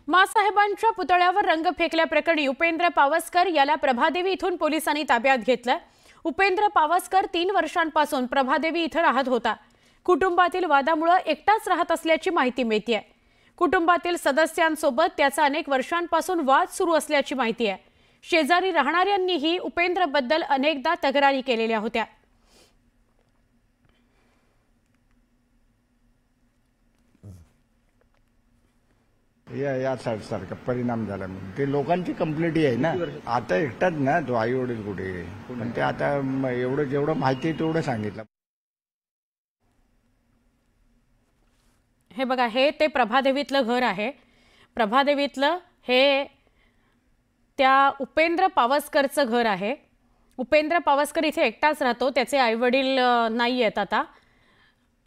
मासाहेबांच्या पुतळ्यावर रंग फेकल्याप्रकरणी उपेंद्र पावसकर याला प्रभादेवी इथून पोलिसांनी ताब्यात घेतलं। उपेंद्र पावसकर 3 वर्षांपासून प्रभादेवी इथं राहत होता। कुटुंबातील वादामुळे एकटाच राहत असल्याची माहिती मिळते। कुटुंबातील सदस्यांसोबत त्याचा अनेक वर्षांपासून वाद सुरू असल्याची माहिती आहे। शेजारी राहणाऱ्यांनीही उपेंद्रबद्दल अनेकदा तक्रारी केलेल्या होत्या। या सारखा परिणाम झाला। ते लोकांची कंप्लेंट आहे ना, आता एकटाच ना तो, आई वडील कुठे, पण ते आता एवढं जेवढं माहिती आहे तेवढं सांगितलं। हे बघा, हे ते प्रभादेवीतलं घर आहे। प्रभादेवीतलं हे त्या उपेंद्र पावसकरचं घर आहे। उपेंद्र पावसकर इथे एकटाच राहतो, त्याचे आई वडील नाही आहेत आता,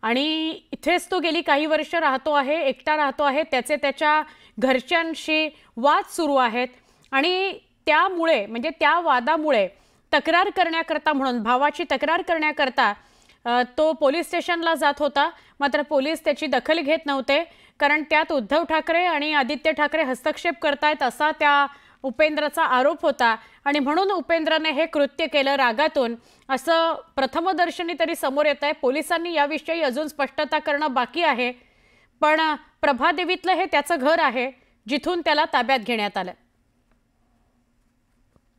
आणि इथेच तो गेली काही वर्ष राहतो आहे, एकटा राहतो आहे। त्याच्या घरच्यांशी वाद सुरू आहेत आणि त्यामुळे म्हणजे त्या वादामुळे तक्रार करण्याकरता म्हणून भावाची तक्रार करण्याकरता तो पोलीस स्टेशनला जात होता। मात्र पोलीस त्याची दखल घेत नव्हते, कारण त्यात उद्धव ठाकरे आणि आदित्य ठाकरे हस्तक्षेप करतायत असा त्या उपेंद्रचा आरोप होता, आणि म्हणून उपेंद्रने हे कृत्य केलं रागातून, असं प्रथमदर्शनी तरी समोर येत आहे। पोलिसांनी याविषयी अजून स्पष्टता करणं बाकी आहे, पण प्रभादेवीतलं हे त्याचं घर आहे जिथून त्याला ताब्यात घेण्यात आलं।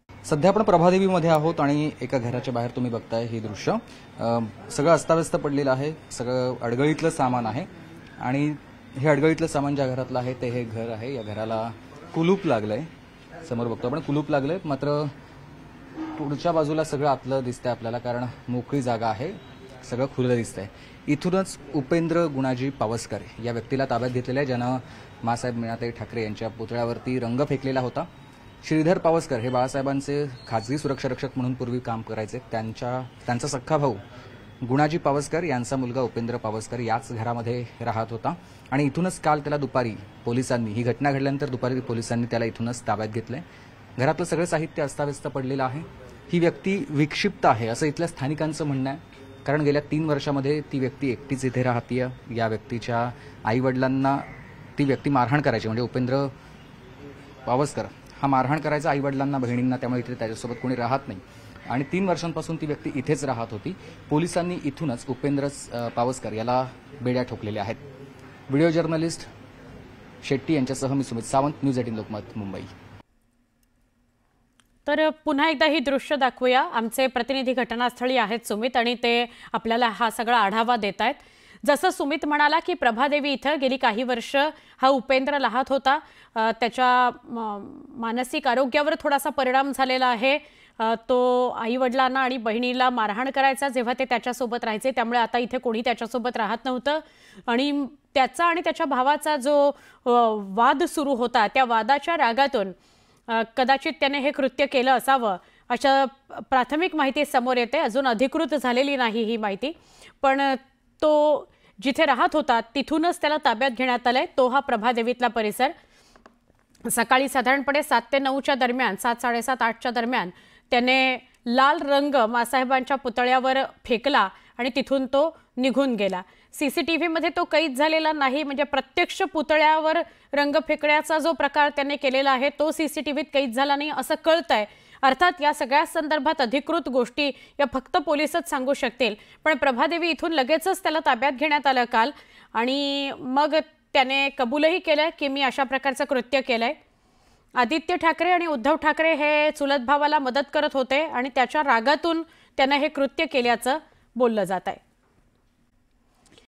सध्या आपण प्रभादेवीमध्ये आहोत आणि एका घराच्या बाहेर तुम्ही बघताय हे दृश्य। सगळं अस्ताव्यस्त पडलेलं आहे, सगळं अडगळीतलं सामान आहे, आणि हे अडगळीतलं सामान ज्या घरातलं आहे ते हे घर आहे। या घराला कुलूप लागलंय, समोर बघतो आपण कुलूप लागलंय, मात्र पुढच्या बाजूला सगळं आतलं दिसतंय आपल्याला, कारण मोकळी जागा आहे, सगळं खुलं दिसतंय। इथूनच उपेंद्र गुणाजी पावसकर या व्यक्तीला ताब्यात घेतलेलं आहे, ज्यानं मासाहेब मीनाताई ठाकरे यांच्या पुतळ्यावरती रंग फेकलेला होता। श्रीधर पावसकर हे बाळासाहेबांचे खाजगी सुरक्षारक्षक म्हणून पूर्वी काम करायचे। त्यांचा सख्खा भाऊ गुणाजी पावसकर यांचा मुलगा उपेंद्र पावसकर याच घरामध्ये राहत होता, आणि इथूनच काल त्याला दुपारी पोलिसांनी, ही घटना घडल्यानंतर दुपारी पोलिसांनी त्याला इथूनच ताब्यात घेतलंय। घरातलं सगळं साहित्य अस्ताव्यस्त पडलेलं आहे। ही व्यक्ती विक्षिप्त आहे असं इथल्या स्थानिकांचं म्हणणं आहे, कारण गेल्या 3 वर्षामध्ये ती व्यक्ती एकटीच इथे राहतीये। या व्यक्तीच्या आईवडिलांना ती व्यक्ती मारहाण करायची, म्हणजे उपेंद्र पावसकर हा मारहाण करायचा आईवडिलांना, बहिणींना, त्यामुळे इथे त्याच्यासोबत कोणी राहत नाही, आणि 3 वर्षांपासून ती व्यक्ती इथेच राहत होती। पोलिसांनी इथूनच उपेंद्र पावसकर याला बेड्या ठोकलेल्या आहेत। व्हिडिओ जर्नलिस्ट शेट्टी यांच्यासह मी सुमित सावंत, न्यूज 18 लोकमत, मुंबई। तर पुन्हा एकदा ही दृश्य दाखवूया। आमचे प्रतिनिधी घटनास्थळी आहेत सुमित, आणि ते आपल्याला हा सगळा आढावा देत आहेत। जसं सुमित म्हणाला की प्रभादेवी इथं गेली काही वर्ष हा उपेंद्र राहत होता। त्याच्या मानसिक आरोग्यावर थोडासा परिणाम झालेला आहे। तो आईवडिलांना आणि बहिणीला मारहाण करायचा जेव्हा ते त्याच्यासोबत राहायचे, त्यामुळे आता इथे कोणी त्याच्यासोबत राहत नव्हतं, आणि त्याचा आणि त्याच्या भावाचा जो वाद सुरू होता त्या वादाच्या रागातून कदाचित त्याने हे कृत्य केलं असावं, अशा प्राथमिक माहिती समोर येते। अजून अधिकृत झालेली नाही ही माहिती, पण तो जिथे राहत होता तिथूनच त्याला ताब्यात घेण्यात आलंय। तो हा प्रभादेवीतला परिसर। सकाळी साधारणपणे 7 ते 9च्या दरम्यान, 7, 7:30, 8च्या दरम्यान त्याने लाल रंग मासाहेबांच्या पुतळ्यावर फेकला आणि तिथून तो निघून गेला। सीसीटीव्ही मध्ये तो कैद झालेला नाही, म्हणजे प्रत्यक्ष पुतळ्यावर रंग फेकण्याचा जो प्रकार त्याने केलेला आहे तो सीसीटीव्हीत कैद झाला नाही असं कळतंय। अर्थात या सगळ्या संदर्भात अधिकृत गोष्टी या फक्त पोलिसच सांगू शकतील, पण प्रभादेवी इथून लगेचच त्याला ताब्यात घेण्यात आलं काल, आणि मग त्याने कबूलही केलं की मी अशा प्रकारचं कृत्य केलंय। आदित्य ठाकरे आणि उद्धव ठाकरे हे चुलत भावाला मदत करत होते, आणि त्याच्या रागातून त्याने हे कृत्य केल्याचं बोललं जात आहे।